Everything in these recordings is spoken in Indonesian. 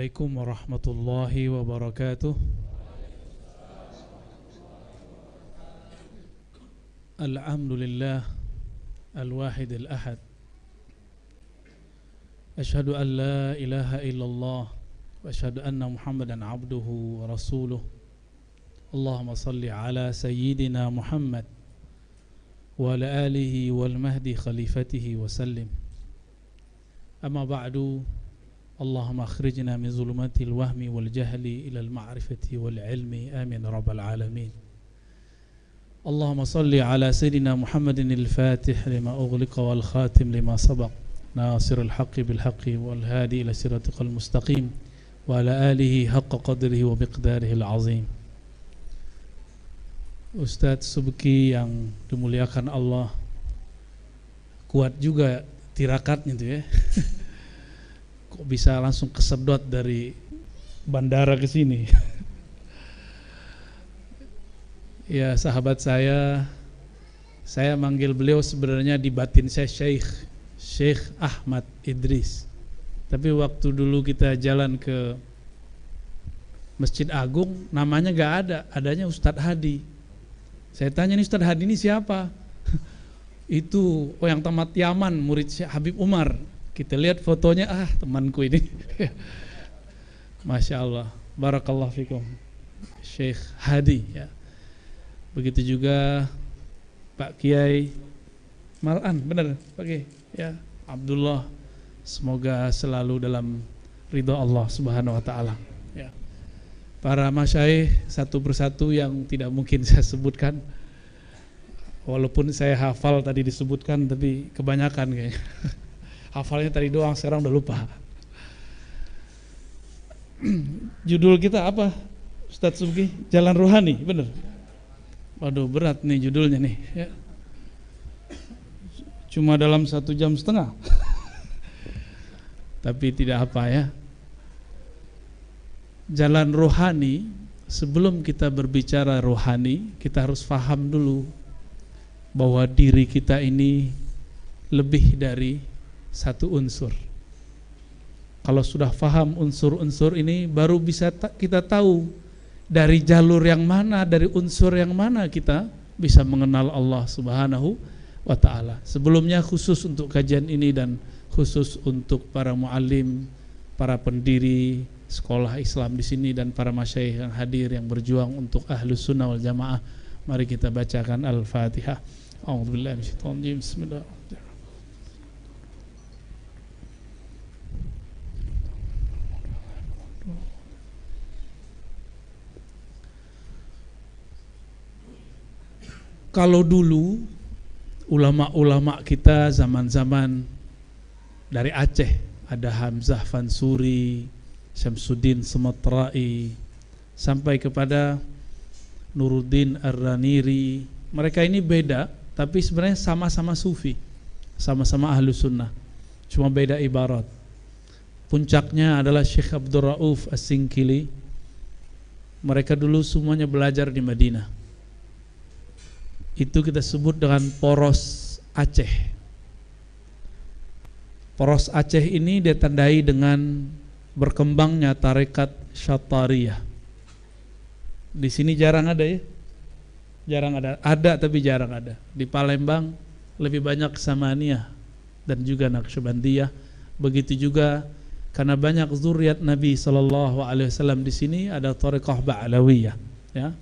Assalamualaikum warahmatullahi wabarakatuh. Alhamdulillah al-wahid al-ahad. Ashhadu an la ilaha illallah wa ashhadu anna Muhammadan abduhu wa rasuluh. Allahumma salli ala sayyidina Muhammad wa ala alihi wal mahdi khalifatihi wa sallim. Amma ba'du. Allahumma akhrijna min zulumatil wahmi wal jahli ilal ma'rifati wal ilmi amin rabbal alamin. Allahumma salli ala sayyidina Muhammadin al-fatih lima ughliqa wal khatim lima sabaq nasirul haqqi bil haqqi wal hadi ila siratikal mustaqim wa ala alihi haqqa qadrihi wa miqdarihi al-azim. Ustadz Subki yang dimuliakan Allah, kuat juga tirakatnya tuh ya. Kok bisa langsung kesedot dari bandara ke sini? Ya, sahabat saya manggil beliau sebenarnya di batin saya Syekh Ahmad Idris. Tapi waktu dulu kita jalan ke Masjid Agung, namanya gak ada, adanya Ustadz Hadi. Saya tanya, nih Ustadz Hadi ini siapa? Itu yang tamat Yaman, murid Syekh Habib Umar. Kita lihat fotonya, temanku ini. Masya Allah, barakallahu fikum, Syekh Hadi ya. Begitu juga Pak Kiai Malan, benar Pak Kiai ya, Abdullah. Semoga selalu dalam ridha Allah Subhanahu wa taala ya. Para masyayikh satu persatu yang tidak mungkin saya sebutkan, walaupun saya hafal tadi disebutkan, tapi kebanyakan kayaknya. Hafalnya tadi doang, sekarang udah lupa. Judul kita apa, Ustadz Subki? Jalan Rohani, bener? Waduh, berat nih judulnya nih ya. Cuma dalam 1,5 jam. Tapi tidak apa ya. Jalan rohani, sebelum kita berbicara rohani, kita harus paham dulu bahwa diri kita ini lebih dari satu unsur. Kalau sudah paham unsur-unsur ini, baru bisa kita tahu dari jalur yang mana, dari unsur yang mana kita bisa mengenal Allah Subhanahu wa ta'ala. Sebelumnya khusus untuk kajian ini dan khusus untuk para muallim, para pendiri sekolah Islam di sini dan para masyayikh yang hadir yang berjuang untuk Ahlus Sunnah wal Jamaah, mari kita bacakan Al-Fatihah. A'udzubillahi minasyaitonir rajim. Bismillahirrahmanirrahim. Kalau dulu ulama-ulama kita zaman-zaman dari Aceh, ada Hamzah Fansuri, Syamsuddin Sumatrai, sampai kepada Nuruddin Ar-Raniri, mereka ini beda, tapi sebenarnya sama-sama sufi, sama-sama ahlu sunnah, cuma beda ibarat. Puncaknya adalah Syekh Abdul Rauf As-Singkili. Mereka dulu semuanya belajar di Madinah. Itu kita sebut dengan poros Aceh. Poros Aceh ini ditandai dengan berkembangnya tarekat Syatariyah. Di sini jarang ada ya, jarang ada. Ada tapi jarang ada. Di Palembang lebih banyak Samaniyah dan juga Naqsyabandiyah. Begitu juga karena banyak zuriat Nabi SAW di sini, ada tarekat Ba'alawiyah. Ya,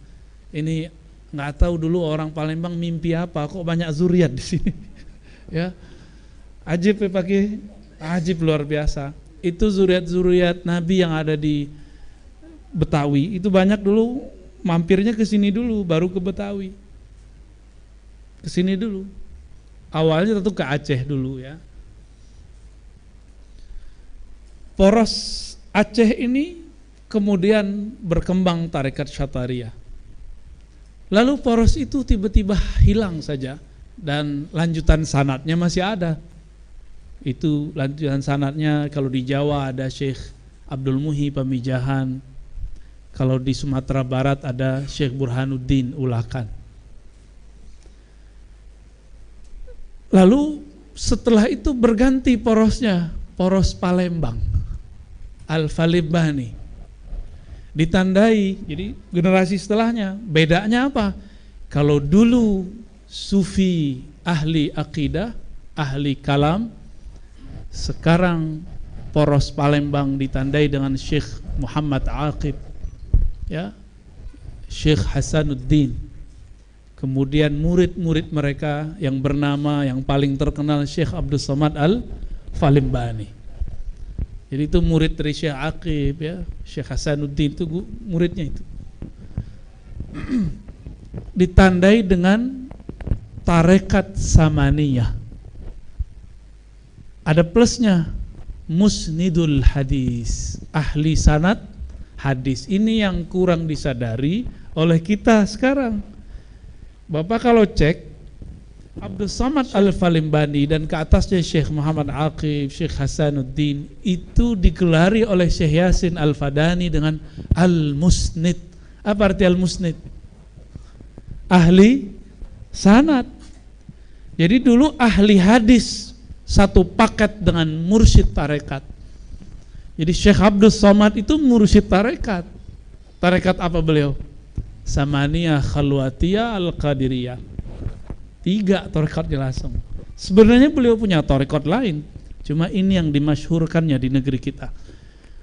ini nggak tahu dulu orang Palembang mimpi apa, kok banyak zuriat di sini. Ya, ajib ya pakai, ajib luar biasa. Itu zuriat-zuriat Nabi yang ada di Betawi itu banyak dulu, mampirnya ke sini dulu, baru ke Betawi. Ke sini dulu. Awalnya tentu ke Aceh dulu ya. Poros Aceh ini kemudian berkembang tarekat Syatariyah. Lalu poros itu tiba-tiba hilang saja dan lanjutan sanadnya masih ada. Itu lanjutan sanadnya, kalau di Jawa ada Syekh Abdul Muhi Pamijahan, kalau di Sumatera Barat ada Syekh Burhanuddin Ulakan. Lalu setelah itu berganti porosnya, poros Palembang. Al-Falimbani. Ditandai, jadi generasi setelahnya. Bedanya apa? Kalau dulu sufi ahli akidah, ahli kalam, sekarang poros Palembang ditandai dengan Syekh Muhammad Aqib, ya, Syekh Hasanuddin. Kemudian murid-murid mereka yang bernama yang paling terkenal Syekh Abdul Somad Al-Falimbani. Jadi itu murid dari Syekh Aqib, ya, Syekh Hasanuddin itu muridnya itu. Ditandai dengan tarekat Samaniyah. Ada plusnya, musnidul hadis, ahli sanad hadis. Ini yang kurang disadari oleh kita sekarang. Bapak kalau cek Abdul Somad Al-Falimbani dan ke atasnya Syekh Muhammad Aqib, Syekh Hasanuddin, itu digelari oleh Syekh Yasin Al-Fadani dengan Al-Musnid. Apa arti Al-Musnid? Ahli sanad. Jadi dulu ahli hadis satu paket dengan mursyid tarekat. Jadi Syekh Abdul Somad itu mursyid tarekat. Tarekat apa beliau? Samaniyah, Khalwatiyah, Al-Qadiriyah. 3 tarekatnya langsung. Sebenarnya beliau punya tarekat lain, cuma ini yang dimasyhurkannya di negeri kita.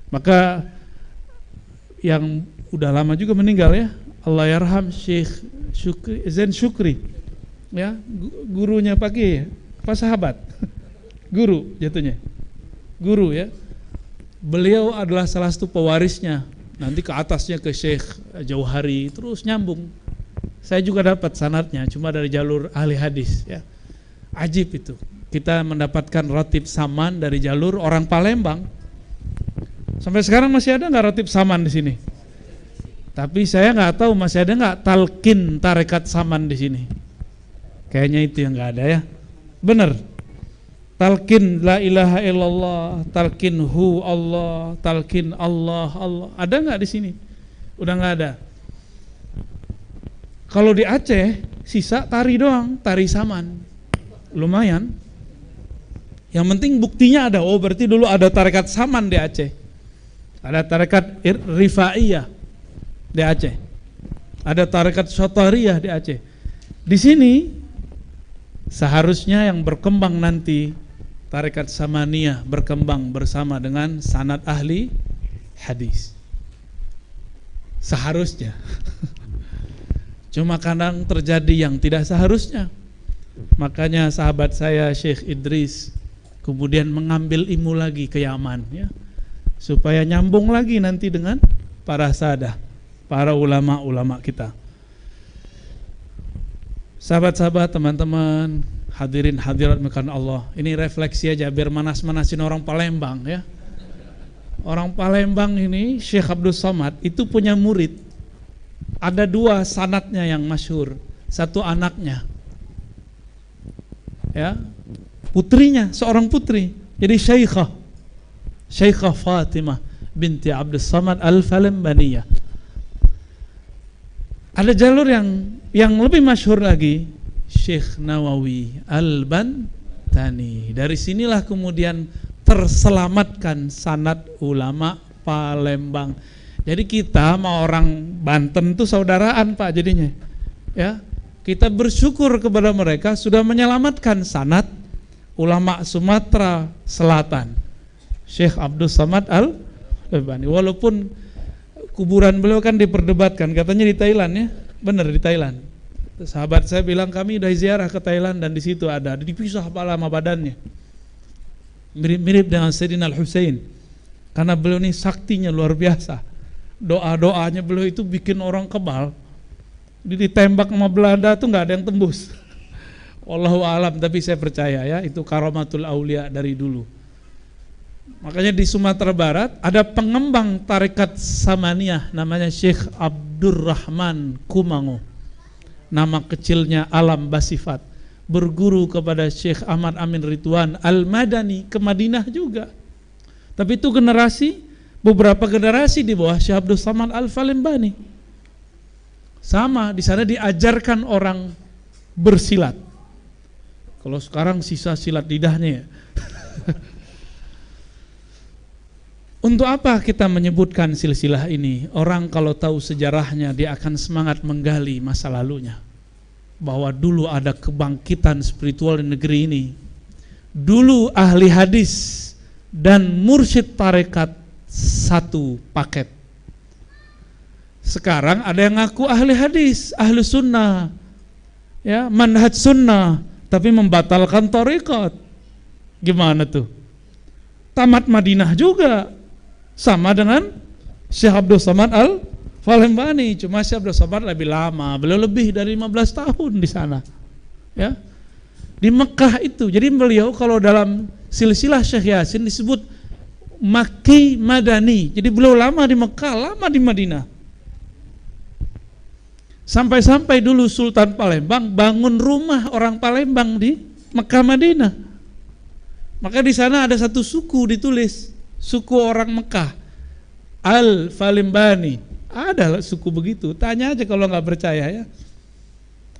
Maka yang udah lama juga meninggal, ya, Allah yarham, Syekh Zain Syukri, ya, gurunya Pak Kiai, ya, apa sahabat? Guru jatuhnya, guru, ya. Beliau adalah salah satu pewarisnya. Nanti ke atasnya ke Syekh Jauhari, terus nyambung. Saya juga dapat sanadnya, cuma dari jalur ahli hadis, ya. Ajib itu. Kita mendapatkan rotib saman dari jalur orang Palembang. Sampai sekarang masih ada nggak rotib saman di sini? Tapi saya nggak tahu masih ada nggak talqin tarekat saman di sini. Kayaknya itu yang nggak ada, ya. Bener. Talqin la ilaha illallah, talqin hu Allah, talqin Allah Allah. Ada nggak di sini? Udah nggak ada. Kalau di Aceh sisa tari doang, tari saman. Lumayan. Yang penting buktinya ada. Oh, berarti dulu ada tarekat saman di Aceh. Ada tarekat Rifaiyah di Aceh. Ada tarekat Syatariyah di Aceh. Di sini seharusnya yang berkembang nanti tarekat Samaniyah berkembang bersama dengan sanad ahli hadis. Seharusnya. Cuma kadang terjadi yang tidak seharusnya. Makanya sahabat saya Syekh Idris kemudian mengambil ilmu lagi ke Yaman, ya, supaya nyambung lagi nanti dengan para sahadah, para ulama-ulama kita. Sahabat-sahabat, teman-teman, hadirin hadirat mekanan Allah, ini refleksi aja biar manas-manasin orang Palembang, ya. Orang Palembang ini Syekh Abdul Somad itu punya murid. Ada 2 sanadnya yang masyhur, 1 anaknya, ya, putrinya, seorang putri. Jadi Syekhah Fatimah binti Abdul Somad Al-Falimbaniyah. Ada jalur yang lebih masyhur lagi, Syekh Nawawi Al-Bantani. Dari sinilah kemudian terselamatkan sanad ulama Palembang. Jadi kita sama orang Banten itu saudaraan, Pak, jadinya. Ya, kita bersyukur kepada mereka sudah menyelamatkan sanad ulama Sumatera Selatan, Syekh Abdul Somad Al-Albani. Walaupun kuburan beliau kan diperdebatkan, katanya di Thailand, ya, benar di Thailand. Sahabat saya bilang kami udah ziarah ke Thailand dan di situ ada dipisah kepala sama badannya, mirip-mirip dengan Sayyidina Al-Husain, karena beliau ini saktinya luar biasa. Doa-doanya beliau itu bikin orang kebal. Ditembak sama Belanda tuh nggak ada yang tembus. Wallahu alam, tapi saya percaya, ya, itu karamatul aulia dari dulu. Makanya di Sumatera Barat ada pengembang tarekat Samaniyah namanya Syekh Abdurrahman Kumango. Nama kecilnya Alam Basifat. Berguru kepada Syekh Ahmad Amin Ridwan Al-Madani ke Madinah juga. Tapi itu beberapa generasi di bawah Syekh Abdul Somad Al-Falimbani. Sama, di sana diajarkan orang bersilat. Kalau sekarang sisa silat lidahnya, ya. Untuk apa kita menyebutkan silsilah ini? Orang kalau tahu sejarahnya dia akan semangat menggali masa lalunya, bahwa dulu ada kebangkitan spiritual di negeri ini. Dulu ahli hadis dan mursyid tarekat satu paket. Sekarang ada yang ngaku ahli hadis, ahli sunnah, ya, manhaj sunnah, tapi membatalkan tarekat. Gimana tuh? Tamat Madinah juga, sama dengan Syekh Abdul Somad Al-Falembani, cuma Syekh Abdul Somad lebih lama, beliau lebih dari 15 tahun di sana, ya, di Mekah itu. Jadi beliau kalau dalam silsilah Syekh Yasin disebut Makki Madani, jadi beliau lama di Mekah, lama di Madinah. Sampai-sampai dulu Sultan Palembang bangun rumah orang Palembang di Mekah Madinah. Maka di sana ada satu suku ditulis, suku orang Mekah, Al-Falembani. Ada suku begitu, tanya aja kalau nggak percaya ya.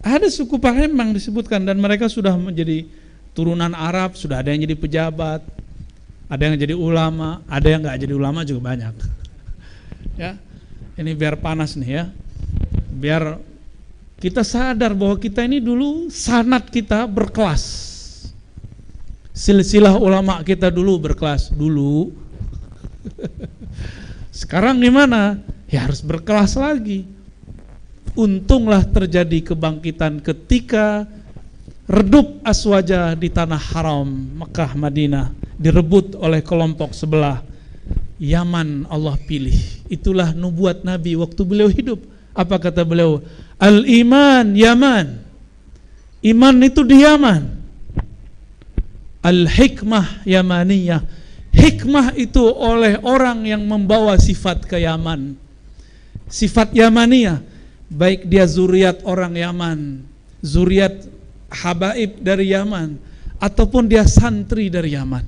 Ada suku Palembang disebutkan, dan mereka sudah menjadi turunan Arab, sudah ada yang jadi pejabat, ada yang jadi ulama, ada yang nggak jadi ulama juga banyak. Ya, ini biar panas nih ya, biar kita sadar bahwa kita ini dulu sanad kita berkelas. Silsilah ulama kita dulu berkelas dulu. Sekarang gimana? Ya harus berkelas lagi. Untunglah terjadi kebangkitan ketika redup Aswaja di tanah haram Mekah Madinah direbut oleh kelompok sebelah. Yaman Allah pilih. Itulah nubuat Nabi waktu beliau hidup. Apa kata beliau? Al-iman Yaman. Iman itu di Yaman. Al-hikmah Yamaniyah. Hikmah itu oleh orang yang membawa sifat ke Yaman. Sifat Yamaniyah, baik dia zuriat orang Yaman, zuriat habaib dari Yaman, ataupun dia santri dari Yaman.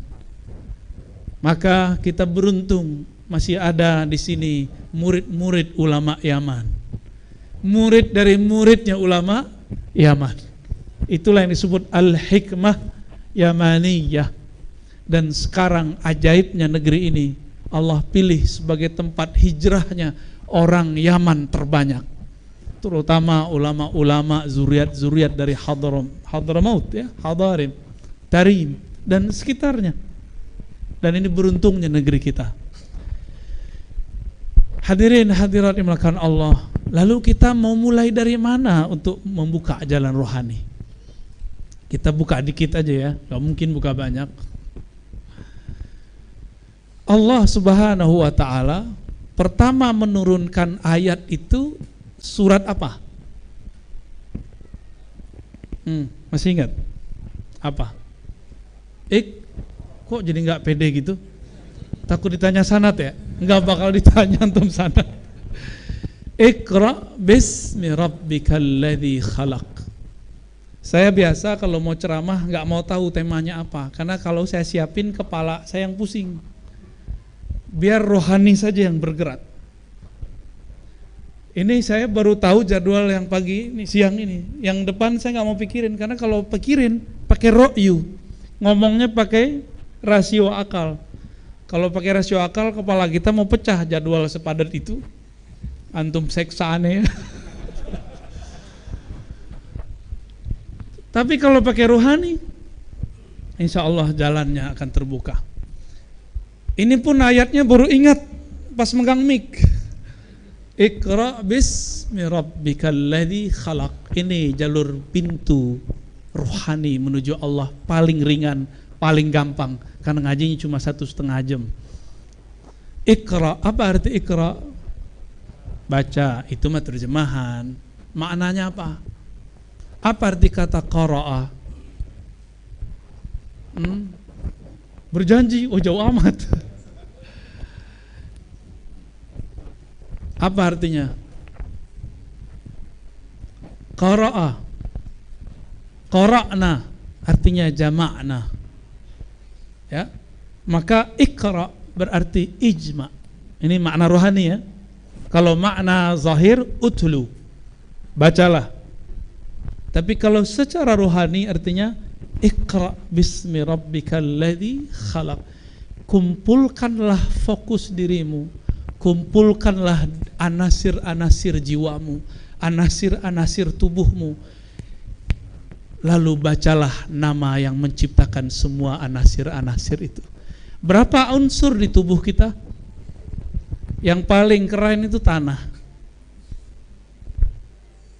Maka kita beruntung masih ada di sini murid-murid ulama Yaman, murid dari muridnya ulama Yaman. Itulah yang disebut al-hikmah Yamaniyah. Dan sekarang ajaibnya negeri ini Allah pilih sebagai tempat hijrahnya orang Yaman terbanyak, terutama ulama-ulama zuriat-zuriat dari Hadramaut ya, Hadarim, Tarim dan sekitarnya. Dan ini beruntungnya negeri kita. Hadirin hadirat dimulakan Allah. Lalu kita mau mulai dari mana untuk membuka jalan rohani? Kita buka dikit aja ya, gak mungkin buka banyak. Allah Subhanahu wa ta'ala pertama menurunkan ayat itu surat apa? Masih ingat? Apa? Kok jadi gak pede gitu? Takut ditanya sanad ya? Gak bakal ditanya antum sanad. Iqra bismi rabbikal ladzi khalaq. Saya biasa kalau mau ceramah nggak mau tahu temanya apa, karena kalau saya siapin kepala saya yang pusing. Biar rohani saja yang bergerak. Ini saya baru tahu jadwal yang pagi ini, siang ini. Yang depan saya nggak mau pikirin, karena kalau pikirin pakai ro'yu, ngomongnya pakai rasio akal. Kalau pakai rasio akal kepala kita mau pecah jadwal sepadat itu. Antum seksa aneh ya. Tapi kalau pakai rohani, insya Allah jalannya akan terbuka. Ini pun ayatnya baru ingat pas megang mic. Iqra bismi rabbikal ladzi khalaq. Ini jalur pintu rohani menuju Allah paling ringan, paling gampang, karena ngajinya cuma 1,5 jam. Iqra, apa arti iqra? Baca, itu mah terjemahan. Maknanya apa? Apa arti kata qara'a? Berjanji, oh jauh amat. Apa artinya? Qara'a, qara'na artinya jama'na. Ya, maka ikra berarti ijma. Ini makna rohani ya. Kalau makna zahir utlu, bacalah. Tapi kalau secara rohani artinya Iqra bismi rabbikal ladzi khalaq. kumpulkanlah fokus dirimu, kumpulkanlah anasir-anasir jiwamu, anasir-anasir tubuhmu, lalu bacalah nama yang menciptakan semua anasir-anasir itu. Berapa unsur di tubuh kita? Yang paling keren itu tanah.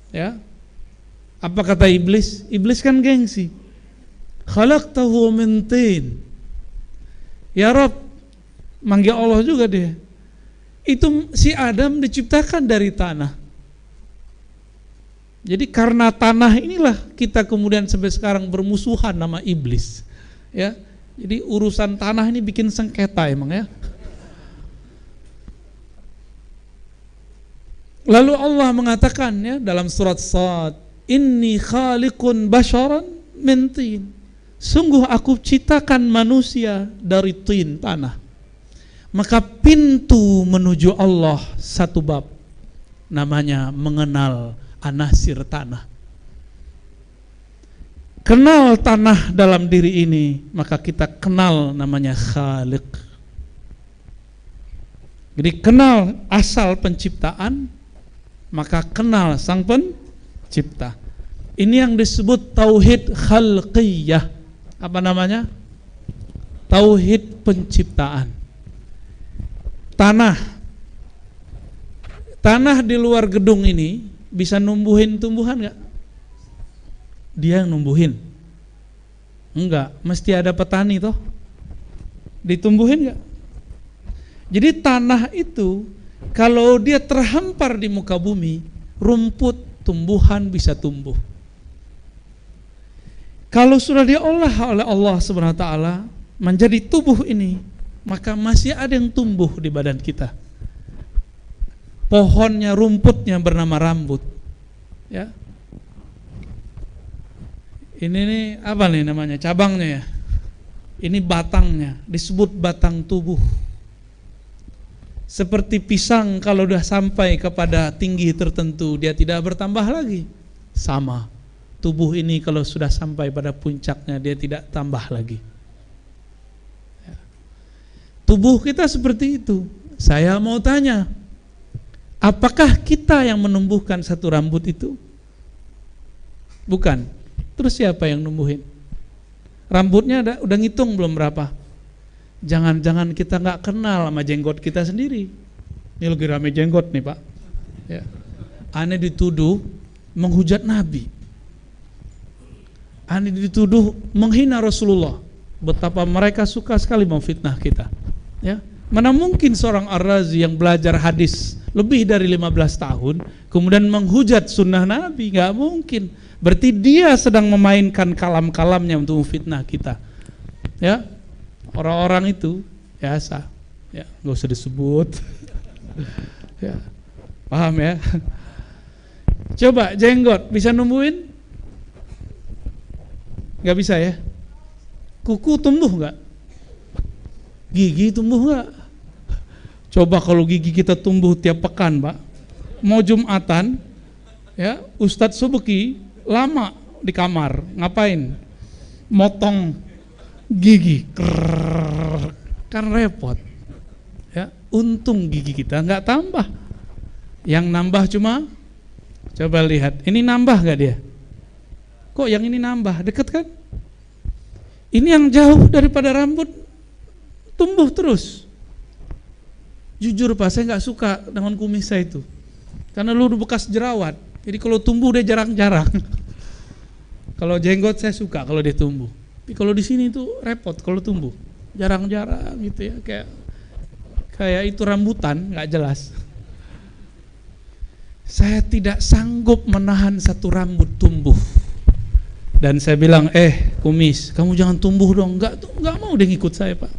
Ya. Apa kata iblis? Iblis kan gengsi. Khalaqtahu min tin. Ya Rabb, manggil Allah juga dia. Itu si Adam diciptakan dari tanah. Jadi karena tanah inilah kita kemudian sampai sekarang bermusuhan nama iblis. Ya. Jadi urusan tanah ini bikin sengketa emang ya. Lalu Allah mengatakan ya dalam surat Sad, inni khaliqun basharan min tin. Sungguh aku ciptakan manusia dari tin, tanah. Maka pintu menuju Allah satu bab, namanya mengenal anasir tanah. Kenal tanah dalam diri ini, maka kita kenal namanya Khaliq. Jadi kenal asal penciptaan, maka kenal sang pencipta. Ini yang disebut tauhid khalqiyah. Apa namanya? Tauhid penciptaan. Tanah di luar gedung ini bisa numbuhin tumbuhan gak? Dia yang numbuhin? Enggak, mesti ada petani toh. Ditumbuhin gak? Jadi tanah itu kalau dia terhampar di muka bumi, rumput, tumbuhan bisa tumbuh. Kalau sudah diolah oleh Allah Subhanahu wa taala menjadi tubuh ini, maka masih ada yang tumbuh di badan kita. Pohonnya, rumputnya bernama rambut. Ya. Ini nih apa nih namanya? Cabangnya ya. Ini batangnya, disebut batang tubuh. Seperti pisang kalau sudah sampai kepada tinggi tertentu, dia tidak bertambah lagi. Sama. Tubuh ini kalau sudah sampai pada puncaknya, dia tidak tambah lagi. Ya. Tubuh kita seperti itu. Saya mau tanya, apakah kita yang menumbuhkan satu rambut itu? Bukan. Terus siapa yang numbuhin? Rambutnya udah ngitung belum berapa? Jangan-jangan kita nggak kenal sama jenggot kita sendiri. Ini lagi rame jenggot nih Pak. Ya. Aneh dituduh menghujat Nabi. Aneh dituduh menghina Rasulullah. Betapa mereka suka sekali memfitnah kita. Ya. Mana mungkin seorang Ar-Razi yang belajar hadis lebih dari 15 tahun kemudian menghujat sunnah Nabi? Nggak mungkin. Berarti dia sedang memainkan kalam-kalamnya untuk memfitnah kita. Ya. Orang-orang itu biasa, ya nggak usah disebut, ya paham ya? Coba jenggot bisa numbuhin? Nggak bisa ya? Kuku tumbuh nggak? Gigi tumbuh nggak? Coba kalau gigi kita tumbuh tiap pekan, Pak, mau Jumatan, ya Ustadz Subeki lama di kamar, ngapain? Motong gigi, kan repot. Ya, untung gigi kita nggak tambah. Yang nambah cuma, coba lihat, ini nambah nggak dia? Kok yang ini nambah? Deket kan? Ini yang jauh daripada rambut tumbuh terus. Jujur Pak, saya nggak suka dengan kumis saya itu, karena lu bekas jerawat. Jadi kalau tumbuh dia jarang-jarang. Kalau jenggot saya suka kalau dia tumbuh. Tapi kalau di sini itu repot kalau tumbuh, jarang-jarang gitu ya, kayak itu rambutan, nggak jelas. Saya tidak sanggup menahan satu rambut tumbuh, dan saya bilang, kumis, kamu jangan tumbuh dong. Nggak mau dia ngikut saya Pak,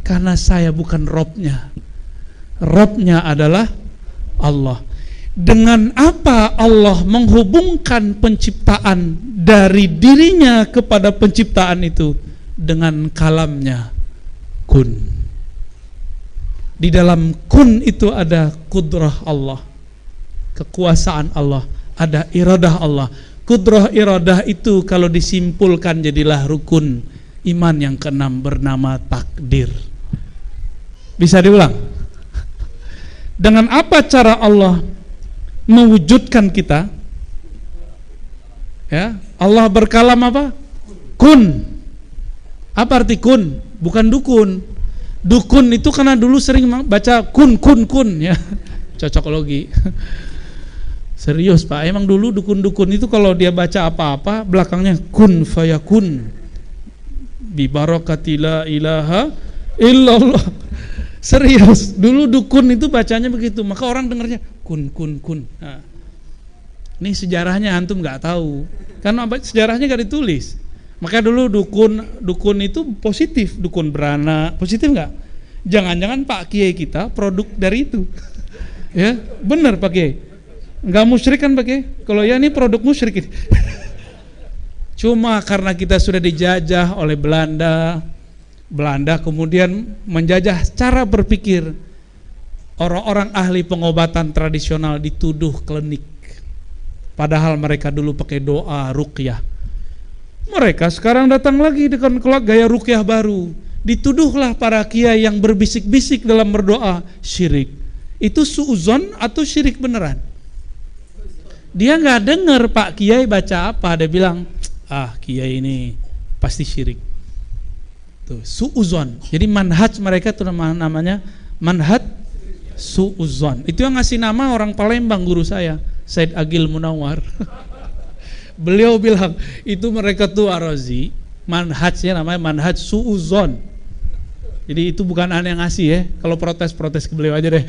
karena saya bukan Robnya. Robnya adalah Allah. Dengan apa Allah menghubungkan penciptaan dari dirinya kepada penciptaan itu? Dengan kalamnya, kun. Di dalam kun itu ada kudrah Allah, kekuasaan Allah, ada iradah Allah. Kudrah iradah itu kalau disimpulkan jadilah rukun iman yang keenam bernama takdir. Bisa diulang. Dengan apa cara Allah mewujudkan kita? Ya, Allah berkalam apa? Kun. Apa arti kun? Bukan dukun. Dukun itu karena dulu sering baca kun ya. Cocokologi. Serius Pak, emang dulu dukun-dukun itu kalau dia baca apa-apa belakangnya kun fayakun. Bi barakati la ilaha illallah. Serius, dulu dukun itu bacanya begitu, maka orang dengarnya kun. Nah, ini sejarahnya antum nggak tahu, karena sejarahnya nggak ditulis. Maka dulu dukun itu positif, dukun beranak, positif nggak? Jangan-jangan Pak Kiai kita produk dari itu, ya benar Pak Kiai, nggak musyrik kan Pak Kiai? Kalau ya ini produk musyrik. Cuma karena kita sudah dijajah oleh Belanda kemudian menjajah cara berpikir orang-orang ahli pengobatan tradisional, dituduh klinik. Padahal mereka dulu pakai doa ruqyah. Mereka sekarang datang lagi dengan gaya ruqyah baru. Dituduhlah para kiai yang berbisik-bisik dalam berdoa syirik. Itu suuzon atau syirik beneran? Dia nggak dengar Pak Kiai baca apa, dia bilang kiai ini pasti syirik. Tuh, suuzon. Jadi manhaj mereka itu namanya manhaj suuzon. Itu yang ngasih nama orang Palembang, guru saya, Said Agil Munawar. Beliau bilang itu mereka tuh Ar-Razi, manhajnya namanya manhaj suuzon. Jadi itu bukan aneh yang ngasih ya. Kalau protes ke beliau aja deh.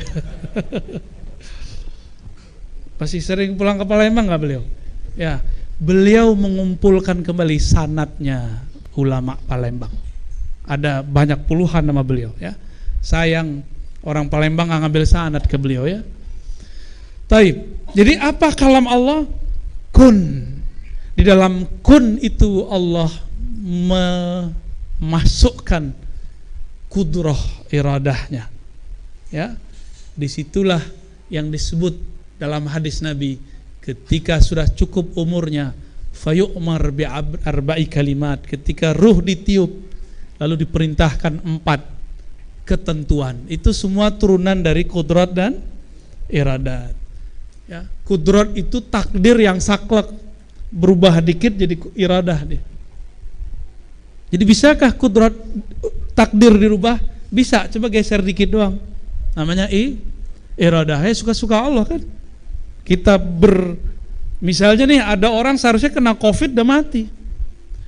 Pasti sering pulang ke Palembang nggak beliau? Ya, beliau mengumpulkan kembali sanadnya ulama Palembang. Ada banyak puluhan nama beliau ya. Sayang orang Palembang nggak ngambil sanad ke beliau ya. Taib. Jadi apa kalam Allah? Kun. Di dalam kun itu Allah memasukkan kudrah iradahnya. Ya. Disitulah yang disebut dalam hadis Nabi, ketika sudah cukup umurnya, fayu'mar bi'arba'i kalimat, ketika ruh ditiup lalu diperintahkan 4 ketentuan. Itu semua turunan dari kudrat dan iradat. Ya, kudrat itu takdir yang saklek, berubah dikit jadi iradah dia. Jadi bisakah kudrat takdir dirubah? Bisa, coba geser dikit doang. Namanya iradah. Suka-suka Allah kan. Kita misalnya nih ada orang seharusnya kena Covid udah mati.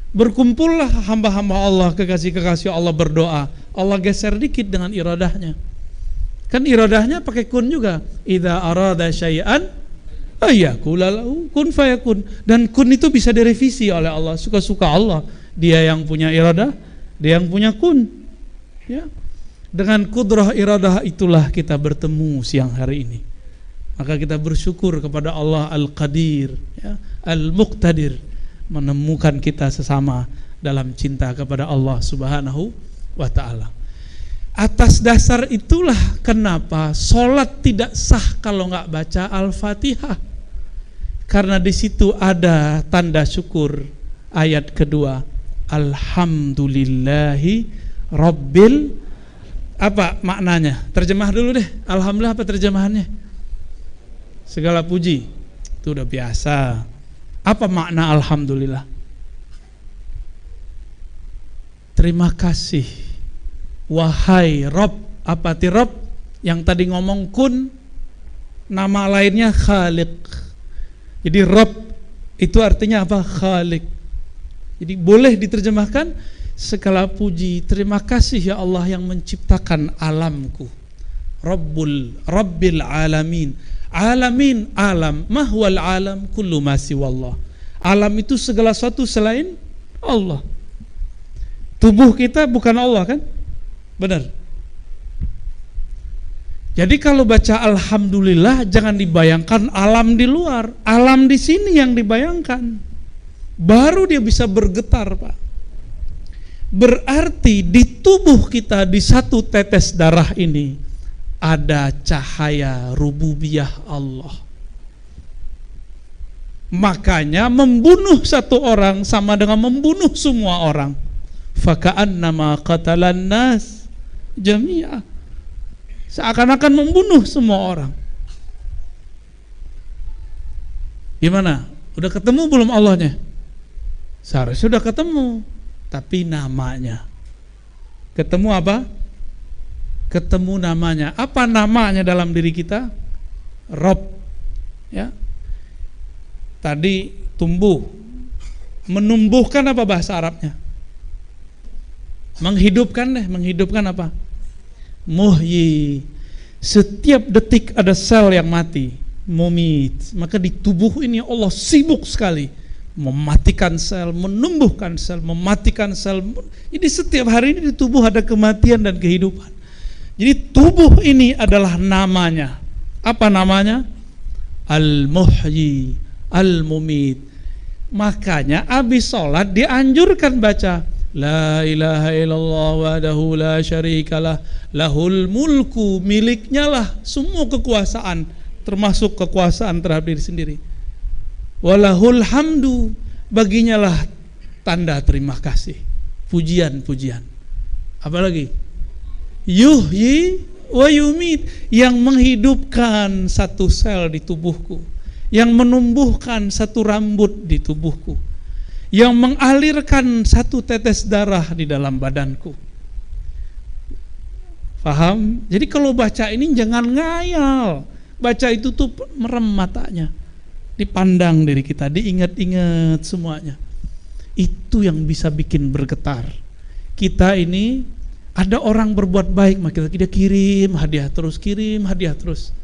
Berkumpullah hamba-hamba Allah, kekasih-kekasih Allah berdoa, Allah geser dikit dengan iradahnya. Kan iradahnya pakai kun juga. Idza arada syai'an ayyakula lahu kun fayakun. Dan kun itu bisa direvisi oleh Allah, suka-suka Allah. Dia yang punya iradah, dia yang punya kun. Ya. Dengan kudrah iradah itulah kita bertemu siang hari ini. Maka kita bersyukur kepada Allah Al-Qadir, ya, Al-Muqtadir, menemukan kita sesama dalam cinta kepada Allah Subhanahu wa ta'ala. Atas dasar itulah kenapa sholat tidak sah kalau nggak baca Al-Fatihah, karena di situ ada tanda syukur. Ayat kedua, Alhamdulillahi Rabbil, apa maknanya? Terjemah dulu deh. Alhamdulillah apa terjemahannya? Segala puji. Itu udah biasa. Apa makna alhamdulillah? Terima kasih wahai Rabb. Apa arti Rabb? Yang tadi ngomong kun, nama lainnya Khaliq. Jadi Rabb itu artinya apa? Khaliq. Jadi boleh diterjemahkan segala puji, terima kasih ya Allah yang menciptakan alamku. Rabbil alamin. Alamin, alam, mahwal alam, kullu ma siwallah. Alam itu segala sesuatu selain Allah. Tubuh kita bukan Allah kan? Benar. Jadi kalau baca alhamdulillah jangan dibayangkan alam di luar, alam di sini yang dibayangkan. Baru dia bisa bergetar, Pak. Berarti di tubuh kita, di satu tetes darah ini ada cahaya rububiyah Allah. Makanya membunuh satu orang sama dengan membunuh semua orang. Faka'annama qatalan nas jami'a. seakan-akan membunuh semua orang. Gimana? Udah ketemu belum Allahnya? Seharusnya sudah ketemu, tapi namanya. Ketemu apa? Ketemu namanya. Apa namanya dalam diri kita? Rob. Ya. Tadi tumbuh. Menumbuhkan apa bahasa Arabnya? Menghidupkan deh, menghidupkan apa? Muhyi. Setiap detik ada sel yang mati. Mumit. Maka di tubuh ini Allah sibuk sekali mematikan sel, menumbuhkan sel, mematikan sel. Jadi setiap hari ini di tubuh ada kematian dan kehidupan. Jadi tubuh ini adalah namanya. Apa namanya? Al-Muhyi, Al-Mumit. Makanya habis sholat dianjurkan baca La ilaha illallah wahdahu la syarikalah lahul mulku, miliknya lah semua kekuasaan, termasuk kekuasaan terhadap diri sendiri. Walahul hamdu, baginya lah tanda terima kasih, pujian-pujian. Apalagi? Yuhyi wa yumit, yang menghidupkan satu sel di tubuhku, yang menumbuhkan satu rambut di tubuhku, yang mengalirkan satu tetes darah di dalam badanku. Paham? Jadi kalau baca ini jangan ngayal. Baca itu tuh merem matanya, dipandang diri kita, diingat-ingat semuanya. Itu yang bisa bikin bergetar. Kita ini ada orang berbuat baik, maka kita kirim hadiah terus, kirim hadiah terus.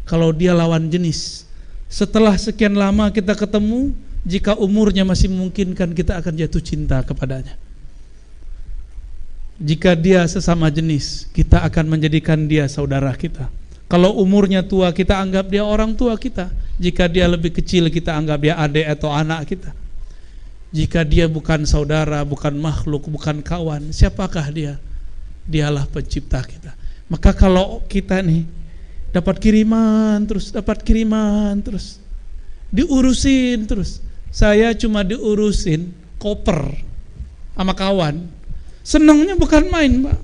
Kalau dia lawan jenis, setelah sekian lama kita ketemu, jika umurnya masih memungkinkan, kita akan jatuh cinta kepadanya. Jika dia sesama jenis, kita akan menjadikan dia saudara kita. Kalau umurnya tua, kita anggap dia orang tua kita. Jika dia lebih kecil, kita anggap dia adik atau anak kita. Jika dia bukan saudara, bukan makhluk, bukan kawan, siapakah dia? Dialah pencipta kita. Maka kalau kita nih dapat kiriman terus, diurusin terus. Saya cuma diurusin koper sama kawan, senangnya bukan main, Pak.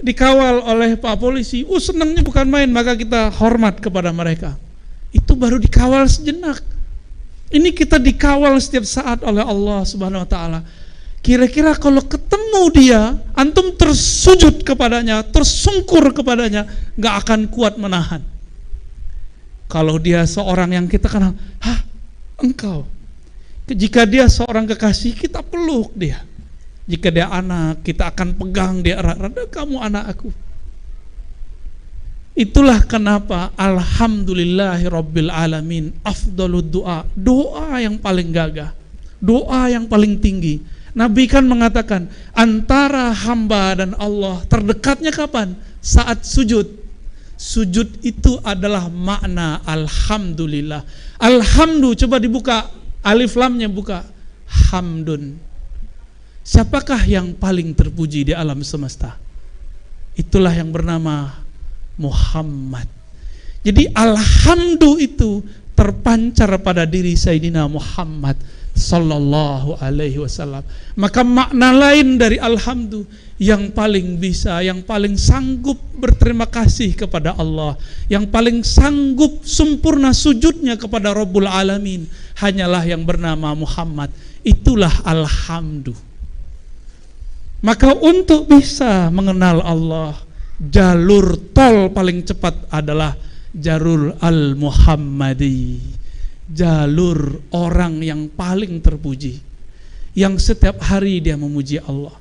Dikawal oleh Pak Polisi, senangnya bukan main, maka kita hormat kepada mereka. Itu baru dikawal sejenak. Ini kita dikawal setiap saat oleh Allah Subhanahu wa taala. Kira-kira kalau ketemu dia, antum tersujud kepadanya, tersungkur kepadanya, gak akan kuat menahan. Kalau dia seorang yang kita kenal, engkau. Jika dia seorang kekasih, kita peluk dia. Jika dia anak, kita akan pegang dia erat-erat, kamu anak aku. Itulah kenapa alhamdulillahi rabbil alamin, afdalud doa, doa yang paling gagah, doa yang paling tinggi. Nabi kan mengatakan, antara hamba dan Allah terdekatnya kapan? Saat sujud. Sujud itu adalah makna alhamdulillah. Alhamdu, coba dibuka, alif lamnya buka, hamdun. Siapakah yang paling terpuji di alam semesta? Itulah yang bernama Muhammad. Jadi alhamdu itu terpancar pada diri Sayyidina Muhammad sallallahu alaihi wasallam. Maka makna lain dari alhamdu, yang paling bisa, yang paling sanggup berterima kasih kepada Allah, yang paling sanggup sempurna sujudnya kepada Rabbul Alamin, hanyalah yang bernama Muhammad. Itulah alhamdu. Maka untuk bisa mengenal Allah, jalur tol paling cepat adalah jalur al-Muhammadi, jalur orang yang paling terpuji, yang setiap hari dia memuji Allah.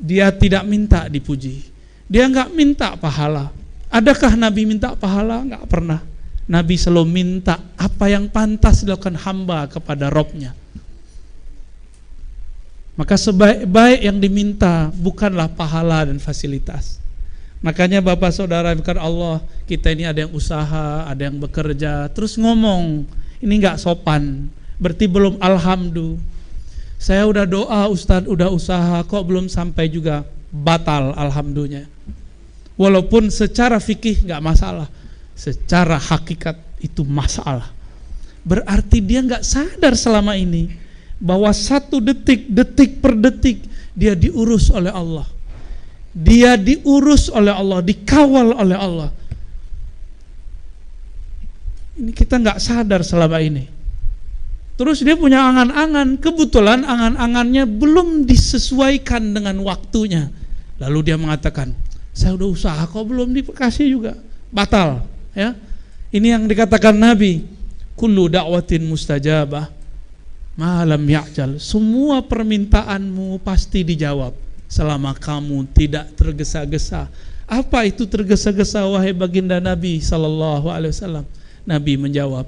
Dia tidak minta dipuji, dia enggak minta pahala. Adakah Nabi minta pahala? Enggak pernah. Nabi selalu minta apa yang pantas dilakukan hamba kepada Robnya. Maka sebaik-baik yang diminta bukanlah pahala dan fasilitas. Makanya Bapak Saudara bukan Allah, kita ini ada yang usaha, ada yang bekerja, terus ngomong, ini enggak sopan, berarti belum alhamdulillah. Saya udah doa Ustadz, udah usaha, kok belum sampai juga, batal alhamdulillah. Walaupun secara fikih enggak masalah, secara hakikat itu masalah. Berarti dia enggak sadar selama ini bahwa satu detik per detik dia diurus oleh Allah. Dia diurus oleh Allah, dikawal oleh Allah. Ini kita nggak sadar selama ini. Terus dia punya angan-angan, kebetulan angan-angannya belum disesuaikan dengan waktunya. Lalu dia mengatakan, saya udah usaha kok belum dikasih juga, batal. Ya, ini yang dikatakan Nabi, kullu da'watin mustajabah malam ya'jal. Semua permintaanmu pasti dijawab selama kamu tidak tergesa-gesa. Apa itu tergesa-gesa wahai baginda Nabi sallallahu alaihi wasallam? Nabi menjawab,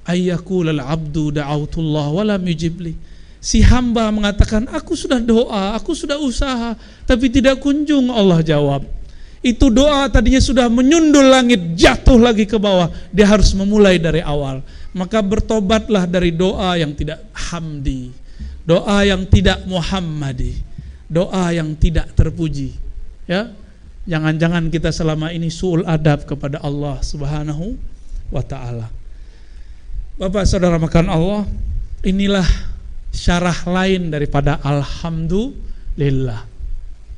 ayyaqulal abdu da'autullah wa lam yujibli. Si hamba mengatakan, aku sudah doa, aku sudah usaha, tapi tidak kunjung Allah jawab. Itu doa tadinya sudah menyundul langit, jatuh lagi ke bawah. Dia harus memulai dari awal. Maka bertobatlah dari doa yang tidak hamdi, doa yang tidak muhammadi, doa yang tidak terpuji. Ya, jangan-jangan kita selama ini su'ul adab kepada Allah Subhanahu wa ta'ala. Bapak saudara makan Allah, inilah syarah lain daripada alhamdulillah.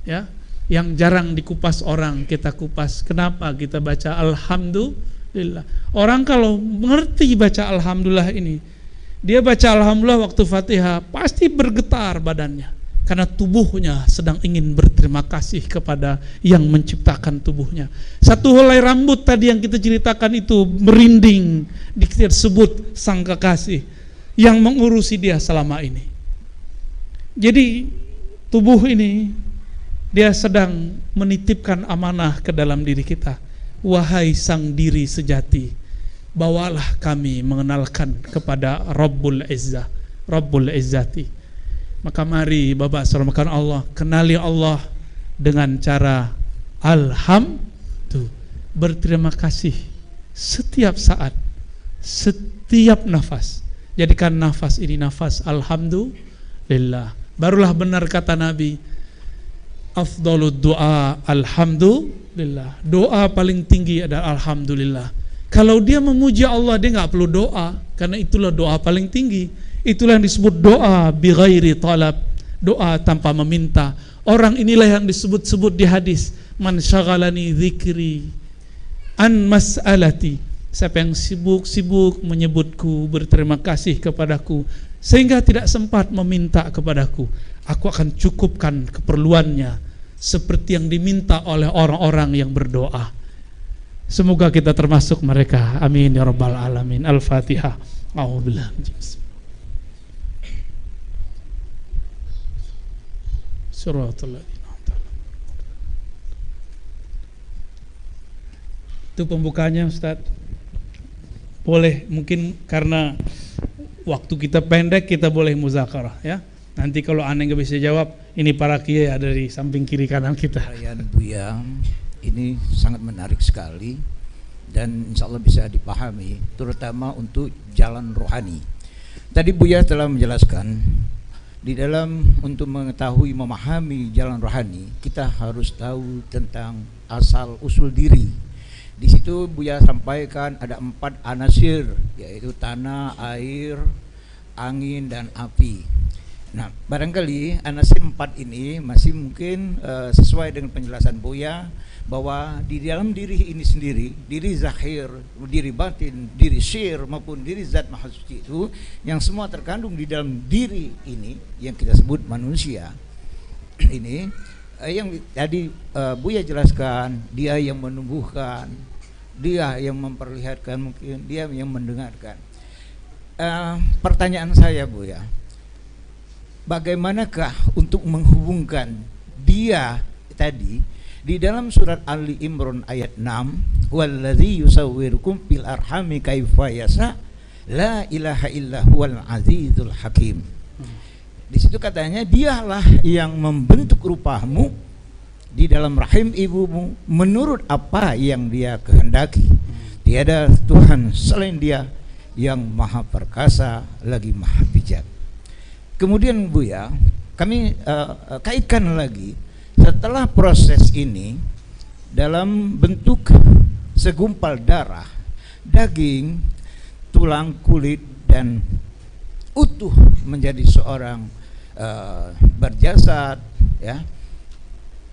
Ya, yang jarang dikupas orang kita kupas. Kenapa kita baca alhamdulillah? Orang kalau mengerti baca alhamdulillah ini, dia baca alhamdulillah waktu Fatihah pasti bergetar badannya, karena tubuhnya sedang ingin berterima kasih kepada yang menciptakan tubuhnya. Satu helai rambut tadi yang kita ceritakan itu merinding, disebut sang kekasih yang mengurusi dia selama ini. Jadi tubuh ini dia sedang menitipkan amanah ke dalam diri kita. Wahai sang diri sejati, bawalah kami mengenalkan kepada Rabbul Izzah, Rabbul Izzati. Maka mari Bapak saudara makan Allah, kenali Allah dengan cara alhamdulillah, berterima kasih setiap saat, setiap nafas. Jadikan nafas ini nafas alhamdulillah. Barulah benar kata Nabi, afdhalud du'a alhamdulillah. Doa paling tinggi adalah alhamdulillah. Kalau dia memuji Allah, dia nggak perlu doa, karena itulah doa paling tinggi. Itulah yang disebut doa bi ghairi talab, doa tanpa meminta. Orang inilah yang disebut-sebut di hadis, man syaghalani dzikri an mas'alati. Siapa yang sibuk-sibuk menyebutku, berterima kasih kepadaku, sehingga tidak sempat meminta kepadaku, aku akan cukupkan keperluannya seperti yang diminta oleh orang-orang yang berdoa. Semoga kita termasuk mereka. Amin ya rabbal alamin. Al-Fatihah. A'udzubillah. Itu pembukanya Ustaz. Boleh, mungkin karena waktu kita pendek kita boleh muzakarah ya. Nanti kalau aneh nggak bisa jawab, ini para kiai ada di samping kiri kanan kita. Perayaan Buya ini sangat menarik sekali dan insya Allah bisa dipahami, terutama untuk jalan rohani. Tadi Buya telah menjelaskan, di dalam untuk mengetahui memahami jalan rohani, kita harus tahu tentang asal usul diri. Di situ Buya sampaikan ada 4 anasir, yaitu tanah, air, angin, dan api. Nah, barangkali anasir 4 ini masih mungkin sesuai dengan penjelasan Buya, bahwa di dalam diri ini sendiri, diri zahir, diri batin, diri syir maupun diri zat maha suci itu, yang semua terkandung di dalam diri ini yang kita sebut manusia ini, yang tadi Buya jelaskan, dia yang menumbuhkan, dia yang memperlihatkan, mungkin dia yang mendengarkan. Pertanyaan saya Buya, bagaimanakah untuk menghubungkan dia tadi di dalam surat Ali Imran ayat 6, wallazi yusawwirukum fil arhami kaifa yasha la ilaha illa huwal azizul hakim. Di situ katanya dialah yang membentuk rupamu di dalam rahim ibumu menurut apa yang dia kehendaki. Tiada Tuhan selain dia yang maha perkasa lagi maha bijak. Kemudian Buya, kami kaitkan lagi, setelah proses ini dalam bentuk segumpal darah, daging, tulang, kulit, dan utuh menjadi seorang berjasad, ya,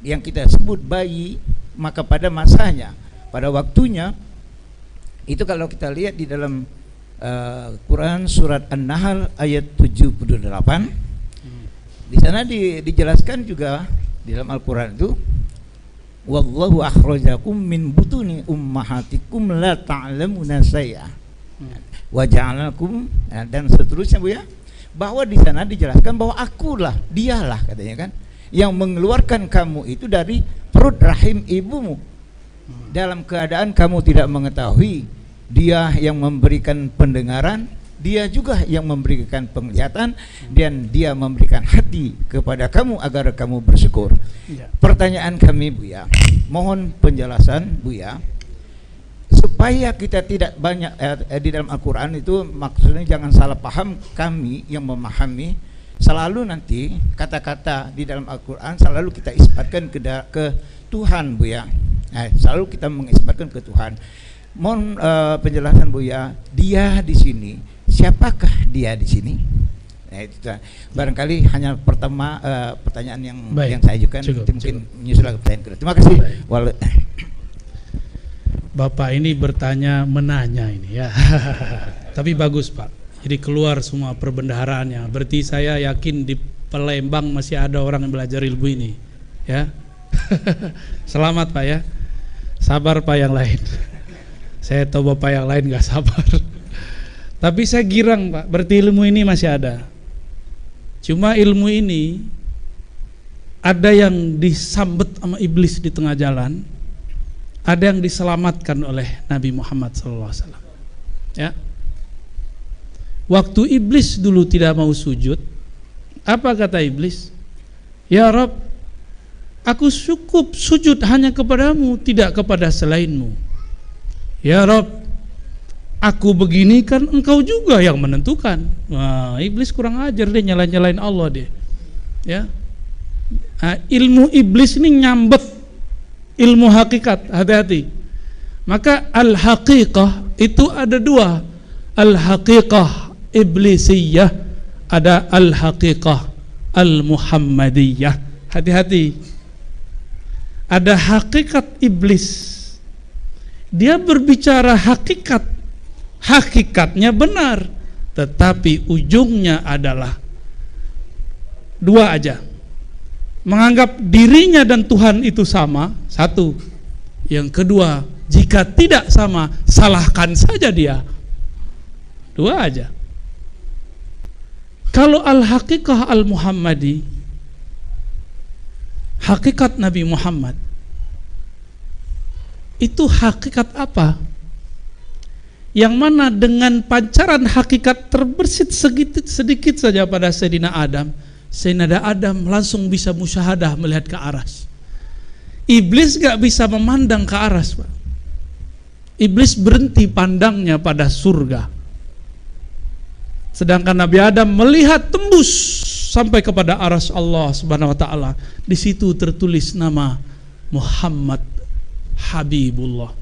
yang kita sebut bayi, maka pada masanya, pada waktunya itu kalau kita lihat di dalam Quran surat An-Nahl ayat 78, di sana dijelaskan juga di dalam Al-Quran itu, wallahu akhrajakum min butuni ummahatikum la ta'lamuna syai'a wa ja'alakum, dan seterusnya Bu ya, bahwa di sana dijelaskan bahwa akulah, dialah katanya kan, yang mengeluarkan kamu itu dari perut rahim ibumu dalam keadaan kamu tidak mengetahui. Dia yang memberikan pendengaran, dia juga yang memberikan penglihatan, dan dia memberikan hati kepada kamu agar kamu bersyukur. Ya. Pertanyaan kami Buya, mohon penjelasan Buya, supaya kita tidak banyak di dalam Al-Quran itu, maksudnya jangan salah paham kami yang memahami, selalu nanti kata-kata di dalam Al-Quran selalu kita isbatkan ke Tuhan Buya. Selalu kita mengisbatkan ke Tuhan. Mohon penjelasan Buya, dia di sini, siapakah dia di sini? Nah, itu barangkali hanya pertanyaan yang saya ajukan, mungkin menyusul ke pertanyaan kedua. Terima kasih. Bapak ini bertanya menanya ini ya. Tapi bagus Pak. Jadi keluar semua perbendaharaannya. Berarti saya yakin di Palembang masih ada orang yang belajar ilmu ini. Ya. Selamat Pak ya. Sabar Pak yang lain. Saya tahu Bapak yang lain gak sabar. Tapi saya girang Pak, berarti ilmu ini masih ada. Cuma ilmu ini ada yang disambet sama iblis di tengah jalan, ada yang diselamatkan oleh Nabi Muhammad SAW. Ya. Waktu iblis dulu tidak mau sujud, apa kata iblis? Ya Rabb, aku cukup sujud hanya kepadamu, tidak kepada selainmu. Ya Rabb, aku begini kan engkau juga yang menentukan. Wah, iblis kurang ajar, dia nyalain Allah dia. Ya. Ilmu iblis ini nyambet ilmu hakikat, hati-hati. Maka al-haqiqah itu ada dua, al-haqiqah iblisiyah, ada al-haqiqah al-muhammadiyah. Hati-hati. Ada hakikat iblis. Dia berbicara hakikat, hakikatnya benar, tetapi ujungnya adalah dua aja. Menganggap dirinya dan Tuhan itu sama, satu. Yang kedua, jika tidak sama, salahkan saja dia. Dua aja. Kalau al-haqiqah al-muhammadi, hakikat Nabi Muhammad, itu hakikat apa? Yang mana dengan pancaran hakikat terbersit sedikit saja pada Sayyidina Adam, Sayyidina Adam langsung bisa musyahadah melihat ke aras. Iblis gak bisa memandang ke aras Pak. Iblis berhenti pandangnya pada surga. Sedangkan Nabi Adam melihat tembus sampai kepada aras Allah Subhanahu wa taala. Di situ tertulis nama Muhammad Habibullah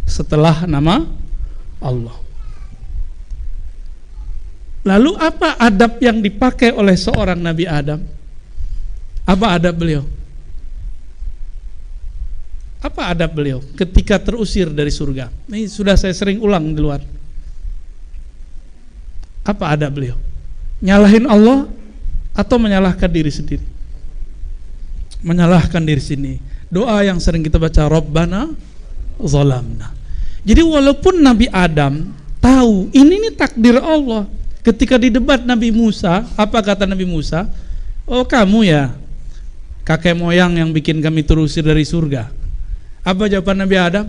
setelah nama Allah. Lalu apa adab yang dipakai oleh seorang Nabi Adam? Apa adab beliau? Apa adab beliau ketika terusir dari surga? Ini sudah saya sering ulang di luar. Apa adab beliau? Nyalahin Allah atau menyalahkan diri sendiri? Menyalahkan diri sendiri. Doa yang sering kita baca, Rabbana zalamna. Jadi walaupun Nabi Adam tahu ini takdir Allah. Ketika di debat Nabi Musa, apa kata Nabi Musa? Oh kamu ya kakek moyang yang bikin kami terusir dari surga. Apa jawaban Nabi Adam?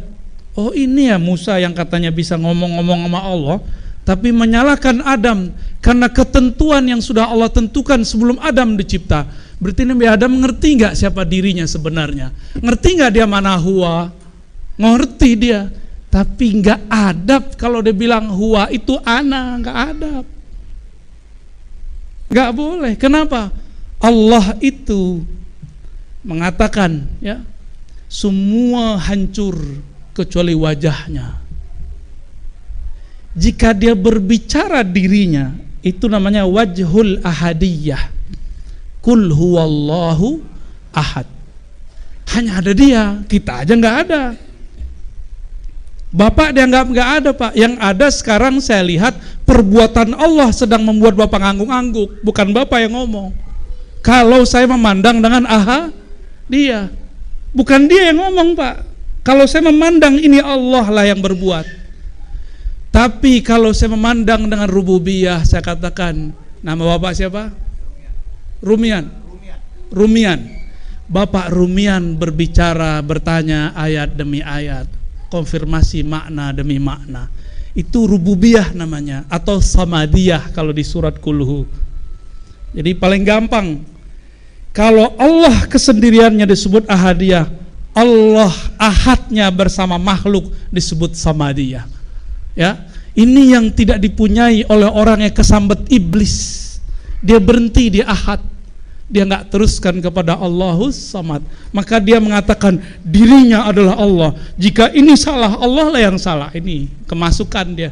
Oh ini ya Musa yang katanya bisa ngomong-ngomong sama Allah, tapi menyalahkan Adam karena ketentuan yang sudah Allah tentukan sebelum Adam dicipta. Berarti Nabi Adam ngerti nggak siapa dirinya sebenarnya? Ngerti nggak dia mana huwa? Ngerti dia, tapi nggak adab. Kalau dia bilang huwa itu ana, nggak adab, nggak boleh. Kenapa? Allah itu mengatakan ya, semua hancur kecuali wajahnya. Jika dia berbicara dirinya, itu namanya wajhul ahadiyah. Kul huwallahu ahad. Hanya ada dia, kita aja nggak ada. Bapak dianggap nggak ada, Pak. Yang ada sekarang saya lihat perbuatan Allah sedang membuat Bapak ngangguk-ngangguk, bukan Bapak yang ngomong. Kalau saya memandang dengan dia, bukan dia yang ngomong, Pak. Kalau saya memandang ini Allah lah yang berbuat. Tapi kalau saya memandang dengan rububiyah, saya katakan, nama Bapak siapa? Rumian. Bapak Rumian berbicara, bertanya ayat demi ayat, konfirmasi makna demi makna. Itu rububiyah namanya, atau samadiyah kalau di surat Kulhu. Jadi paling gampang, kalau Allah kesendiriannya disebut ahadiyah, Allah ahadnya bersama makhluk disebut samadiyah. Ya, ini yang tidak dipunyai oleh orang yang kesambet iblis. Dia berhenti di ahad, dia nggak teruskan kepada Allahus Samad. Maka dia mengatakan dirinya adalah Allah. Jika ini salah, Allah lah yang salah. Ini kemasukan dia.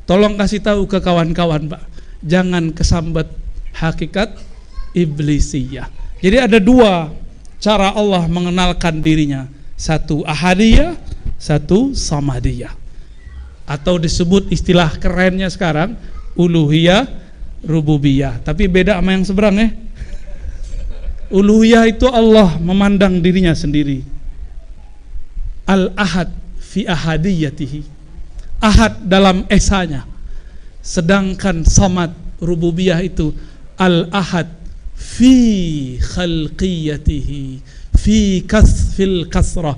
Tolong kasih tahu ke kawan-kawan, Pak, jangan kesambet hakikat iblisiyah. Jadi ada dua cara Allah mengenalkan dirinya, satu ahadiyah, satu samadiyah, atau disebut istilah kerennya sekarang uluhiyah, rububiyah. Tapi beda sama yang seberang ya. Uluhiyah itu Allah memandang dirinya sendiri, al-ahad fi ahadiyatihi, ahad dalam esanya. Sedangkan samad rububiyah itu al-ahad fi khalqiyatihi, fi kasfil kasrah,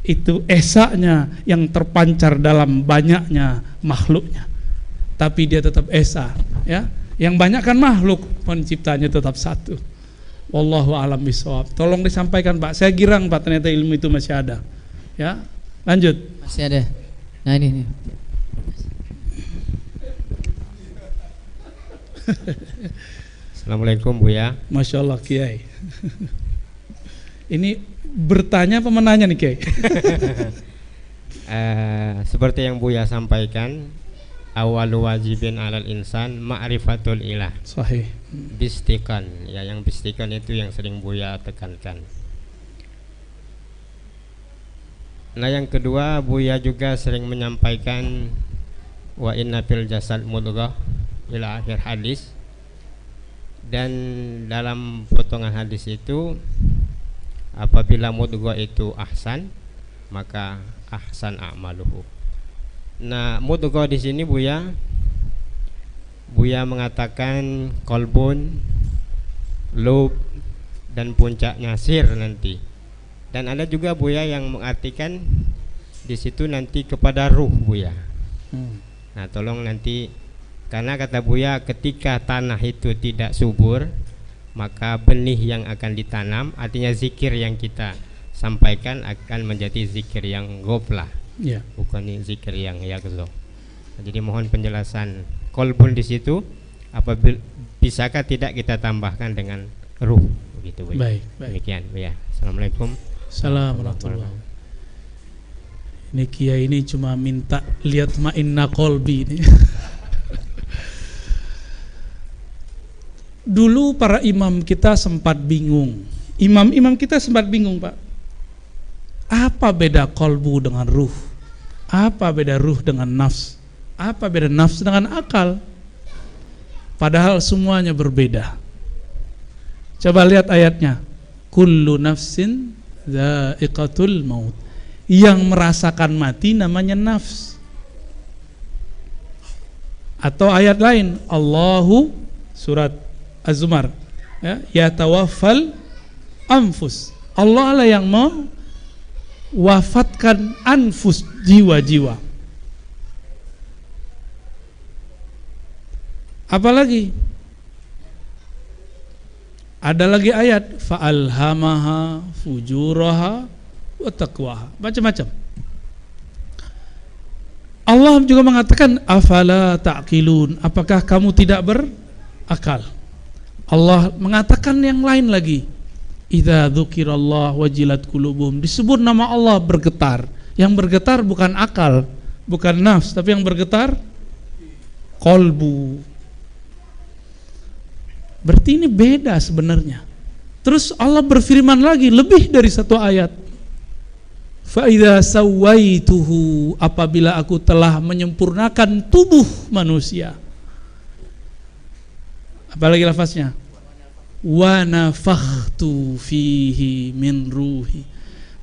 itu esanya yang terpancar dalam banyaknya makhluknya. Tapi dia tetap esa, ya. Yang banyak kan makhluk, penciptanya tetap satu. Wallahu a'lam bishawab. Tolong disampaikan, Pak. Saya girang, Pak, ternyata ilmu itu masih ada. Ya, lanjut. Masih ada. Nah ini. Assalamualaikum Buya. Masya Allah Kiai. Ini bertanya apa menanya nih Kiai? Seperti yang Buya sampaikan, awalu wajibin alal insan ma'rifatul ilah. Sahih. Bistikan, ya, yang bistikan itu yang sering Buya tekankan. Nah, yang kedua, Buya juga sering menyampaikan wa inna fil jasad mudghah ila akhir hadis. Dan dalam potongan hadis itu, apabila mudghah itu ahsan, maka ahsan a'maluhu. Nah, mudghah di sini Buya mengatakan kolbun, lub, dan puncaknya sir nanti. Dan ada juga Buya yang mengartikan di situ nanti kepada ruh Buya. Nah, tolong nanti, karena kata Buya ketika tanah itu tidak subur, maka benih yang akan ditanam, artinya zikir yang kita sampaikan akan menjadi zikir yang ghaflah, bukan zikir yang yaqzah. Jadi mohon penjelasan kolbun di situ, apabila bisakah tidak kita tambahkan dengan ruh, begitu Bu. Baik. Demikian Bu ya. Assalamualaikum. Assalamualaikum. Ini Kiai ini cuma minta lihat ma'inna kolbi ini. Dulu para imam kita sempat bingung. Imam-imam kita sempat bingung, Pak. Apa beda kolbu dengan ruh? Apa beda ruh dengan nafs? Apa beda nafs dengan akal? Padahal semuanya berbeda. Coba lihat ayatnya. Kullu nafsin dha'iqatul maut. Yang merasakan mati namanya nafs. Atau ayat lain, Allahu, surat Az-Zumar, ya tawaffal anfus. Allah lah yang mewafatkan anfus, jiwa-jiwa. Apalagi? Ada lagi ayat fa'alhamaha fujuraha wa taqwaha. Macam-macam. Allah juga mengatakan afala ta'qilun, apakah kamu tidak berakal? Allah mengatakan yang lain lagi, idza dzukirallah wajilat qulubuhum, disebut nama Allah bergetar. Yang bergetar bukan akal, bukan nafs, tapi yang bergetar kolbu. Berarti ini beda sebenarnya. Terus Allah berfirman lagi lebih dari satu ayat, Fa idza sawaituhu, apabila aku telah menyempurnakan tubuh manusia. Apalagi lafaznya? Wa nafakhtu fihi min ruhi,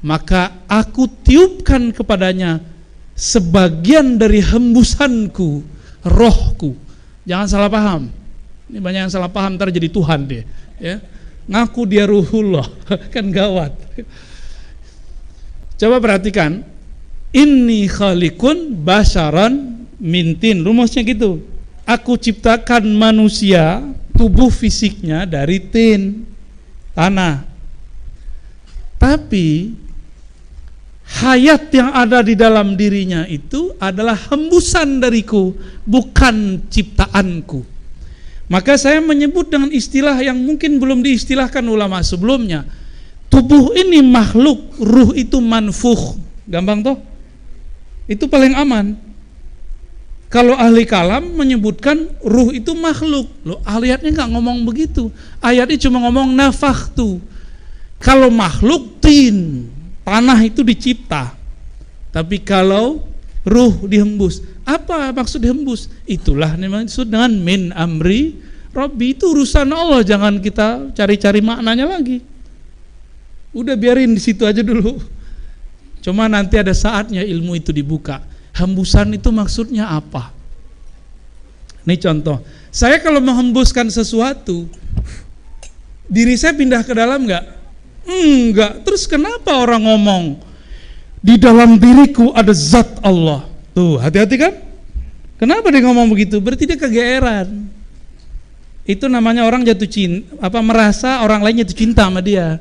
maka aku tiupkan kepadanya sebagian dari hembusanku, rohku. Jangan salah paham. Ini banyak yang salah paham, ntar jadi Tuhan dia, ya. Ngaku dia ruhullah, kan gawat. Coba perhatikan, inni khalikun basyaran mintin, rumusnya gitu. Aku ciptakan manusia, tubuh fisiknya dari tin, tanah. Tapi hayat yang ada di dalam dirinya itu adalah hembusan dariku, bukan ciptaanku. Maka saya menyebut dengan istilah yang mungkin belum diistilahkan ulama sebelumnya. Tubuh ini makhluk, ruh itu manfukh. Gampang toh? Itu paling aman. Kalau ahli kalam menyebutkan ruh itu makhluk, loh ayatnya nggak ngomong begitu. Ayatnya cuma ngomong nafakhtu. Kalau makhluk tin, tanah itu dicipta. Tapi kalau ruh dihembus, apa maksud dihembus? Itulah maksud dengan min amri Rabbi, itu urusan Allah, jangan kita cari-cari maknanya lagi. Udah biarin di situ aja dulu. Cuma nanti ada saatnya ilmu itu dibuka. Hembusan itu maksudnya apa? Ini contoh. Saya kalau menghembuskan sesuatu, diri saya pindah ke dalam enggak? Enggak. Terus kenapa orang ngomong di dalam diriku ada zat Allah? Tuh, hati-hati kan? Kenapa dia ngomong begitu? Berarti dia kegeeran. Itu namanya orang jatuh cinta, merasa orang lain jatuh cinta sama dia.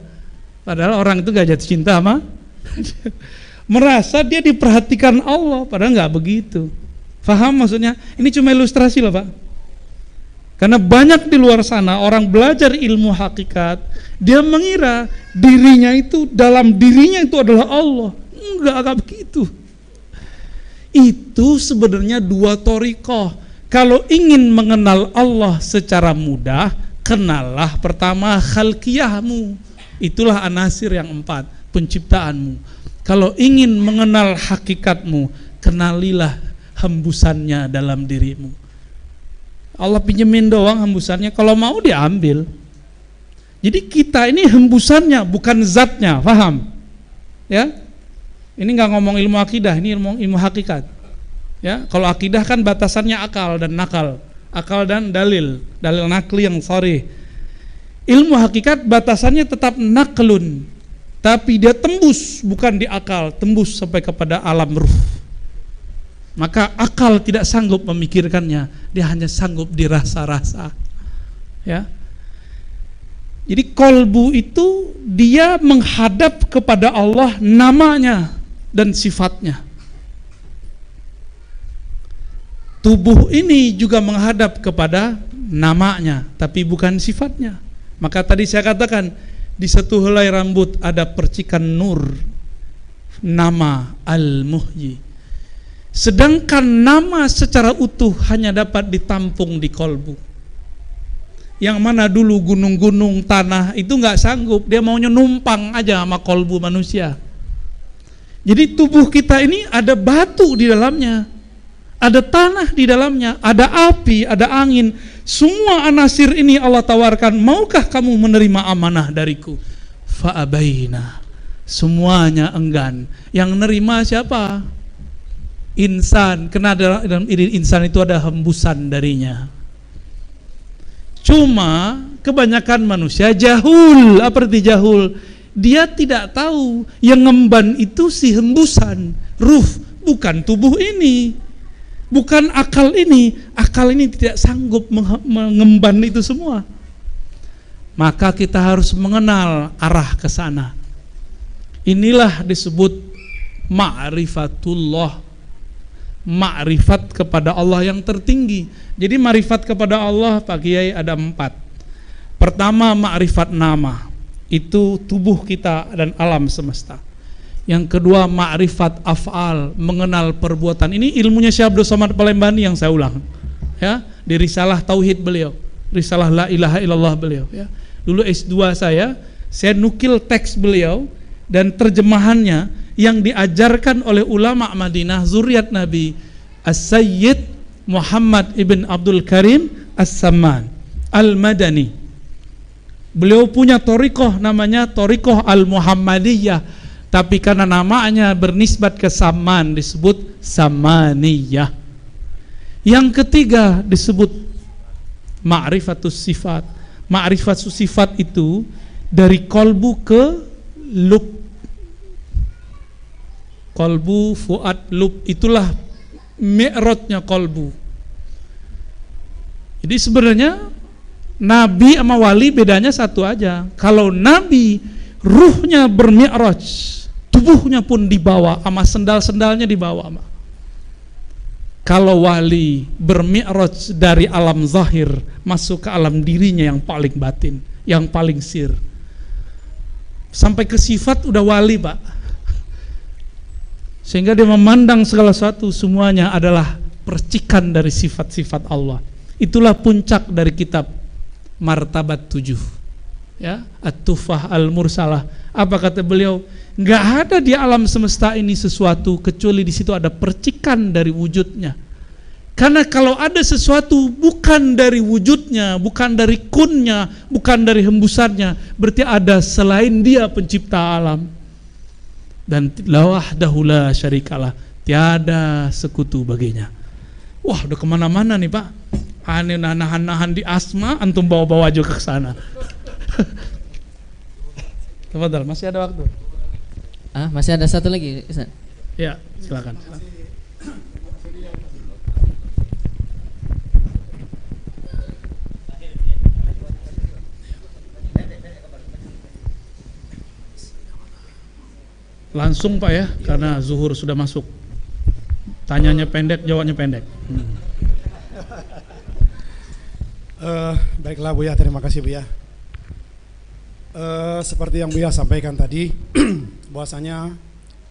Padahal orang itu gak jatuh cinta sama merasa dia diperhatikan Allah, padahal gak begitu. Faham maksudnya? Ini cuma ilustrasi loh Pak. Karena banyak di luar sana orang belajar ilmu hakikat, dia mengira dirinya itu, dalam dirinya itu adalah Allah. Enggak begitu. Itu sebenarnya dua thariqah. Kalau ingin mengenal Allah secara mudah, kenallah pertama khalqiyahmu. Itulah anasir yang 4, penciptaanmu. Kalau ingin mengenal hakikatmu, kenalilah hembusannya dalam dirimu. Allah pinjemin doang hembusannya, kalau mau diambil. Jadi kita ini hembusannya, bukan zatnya, paham? Ya, ini nggak ngomong ilmu akidah, ini ilmu hakikat. Ya, kalau akidah kan batasannya akal dan nakal, akal dan dalil nakli yang sharih. Ilmu hakikat batasannya tetap naklun, tapi dia tembus bukan di akal, tembus sampai kepada alam ruh. Maka akal tidak sanggup memikirkannya, dia hanya sanggup dirasa-rasa. Ya. Jadi kolbu itu dia menghadap kepada Allah namanya dan sifatnya. Tubuh ini juga menghadap kepada namanya, tapi bukan sifatnya. Maka tadi saya katakan di satu helai rambut ada percikan nur, nama Al-Muhyi. Sedangkan nama secara utuh hanya dapat ditampung di kolbu. Yang mana dulu gunung-gunung tanah itu nggak sanggup, dia maunya numpang aja sama kolbu manusia. Jadi tubuh kita ini ada batu di dalamnya, ada tanah di dalamnya, ada api, ada angin. Semua anasir ini Allah tawarkan, maukah kamu menerima amanah dariku? Fa'abaina. Semuanya enggan. Yang nerima siapa? Insan. Karena dalam diri insan itu ada hembusan darinya. Cuma kebanyakan manusia jahul. Apa arti jahul? Dia tidak tahu yang ngemban itu si hembusan ruh, bukan tubuh ini. Bukan akal ini tidak sanggup mengemban itu semua. Maka kita harus mengenal arah ke sana. Inilah disebut ma'rifatullah, ma'rifat kepada Allah yang tertinggi. Jadi ma'rifat kepada Allah Pak Kiai ada 4. Pertama ma'rifat nama, itu tubuh kita dan alam semesta. Yang kedua ma'rifat af'al, mengenal perbuatan. Ini ilmunya Syekh Abdul Somad Palembani yang saya ulang. Ya, di risalah tauhid beliau, risalah la ilaha illallah beliau, ya. Dulu S2 saya nukil teks beliau dan terjemahannya yang diajarkan oleh ulama Madinah zuriat Nabi As-Sayyid Muhammad ibn Abdul Karim As-Samman Al-Madani. Beliau punya thariqah namanya thariqah Al-Muhammadiyah, tapi karena namanya bernisbat ke Samman disebut Samaniyah. Yang ketiga disebut ma'rifatus sifat. Ma'rifatus sifat itu dari kolbu ke lub. Kolbu, fuad, lub, itulah mi'rajnya kolbu. Jadi sebenarnya Nabi sama wali bedanya satu aja. Kalau Nabi ruhnya bermi'raj, tubuhnya pun dibawa sama sendal-sendalnya dibawa. Kalau wali bermi'raj dari alam zahir masuk ke alam dirinya yang paling batin, yang paling sir. Sampai ke sifat udah wali, Pak. Sehingga dia memandang segala sesuatu semuanya adalah percikan dari sifat-sifat Allah. Itulah puncak dari kitab Martabat 7. Ya, At-Tufah Al-Mursalah. Apa kata beliau? Enggak ada di alam semesta ini sesuatu kecuali di situ ada percikan dari wujudnya. Karena kalau ada sesuatu bukan dari wujudnya, bukan dari kunnya, bukan dari hembusannya, berarti ada selain dia pencipta alam. Dan la wahdahu la syarikalah, tiada sekutu baginya. Wah, udah kemana-mana nih, Pak. Aneh nahan-nahan di asma, antum bawa-bawa juga ke sana. Tafadhal, masih ada waktu. Masih ada satu lagi, Ustaz. Ya, silakan. Langsung Pak ya, karena zuhur sudah masuk. Tanyanya pendek, jawabnya pendek. Baiklah Buya, terima kasih Buya. Seperti yang Buya sampaikan tadi, bahwasanya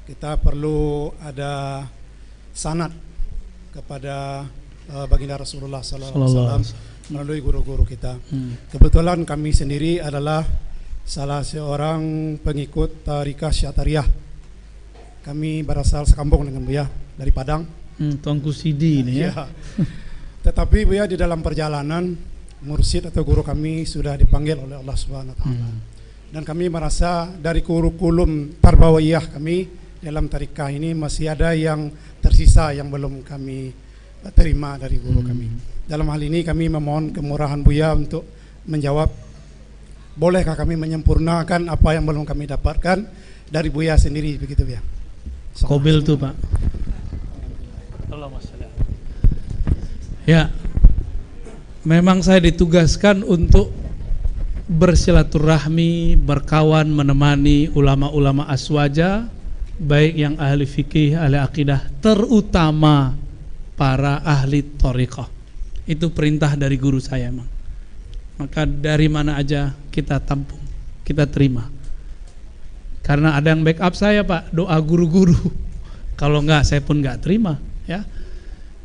kita perlu ada sanad kepada baginda Rasulullah SAW melalui guru-guru kita. Kebetulan kami sendiri adalah salah seorang pengikut Tariqah Syatariyah. Kami berasal sekampung dengan Buya dari Padang. Tuanku Sidi ini ya. Tetapi Buya di dalam perjalanan mursyid atau guru kami sudah dipanggil oleh Allah Subhanahu wa taala. Dan kami merasa dari kurikulum tarbawiyah kami dalam tariqah ini masih ada yang tersisa yang belum kami terima dari guru kami. Dalam hal ini kami memohon kemurahan Buya untuk menjawab, bolehkah kami menyempurnakan apa yang belum kami dapatkan dari Buya sendiri, begitu Buya. Kobil tuh Pak. Ya, memang saya ditugaskan untuk bersilaturahmi, berkawan, menemani ulama-ulama aswaja, baik yang ahli fikih, ahli akidah, terutama para ahli thariqah. Itu perintah dari guru saya emang. Maka dari mana aja kita tampung, kita terima. Karena ada yang backup saya Pak, doa guru-guru. Kalau enggak saya pun enggak terima ya.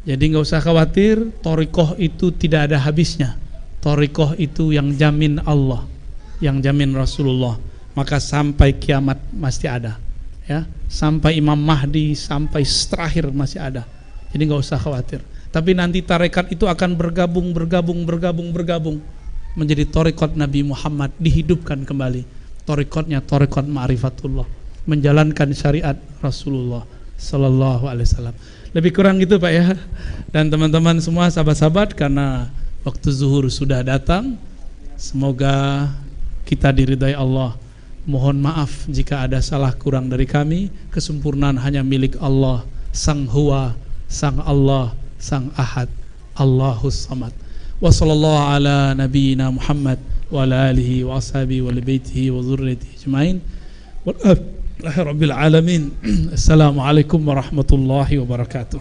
Jadi enggak usah khawatir, thariqah itu tidak ada habisnya. Thariqah itu yang jamin Allah, yang jamin Rasulullah. Maka sampai kiamat masih ada ya. Sampai Imam Mahdi, sampai terakhir masih ada. Jadi enggak usah khawatir. Tapi nanti tarekat itu akan bergabung menjadi tarekat Nabi Muhammad, dihidupkan kembali. Tarekatnya tarekat ma'rifatullah, menjalankan syariat Rasulullah sallallahu alaihi wasallam. Lebih kurang gitu Pak ya. Dan teman-teman semua sahabat-sahabat, karena waktu zuhur sudah datang, semoga kita diridai Allah. Mohon maaf jika ada salah kurang dari kami. Kesempurnaan hanya milik Allah, Sang Huwa, Sang Allah, Sang Ahad, Allahus Samad. Wa sallallahu ala nabiyyina Muhammad wa ala alihi wa ashabihi wa li baitihi wa dzurriyyatihi ajmain. Walhamdulillahi rabbil alamin. Assalamualaikum warahmatullahi wabarakatuh.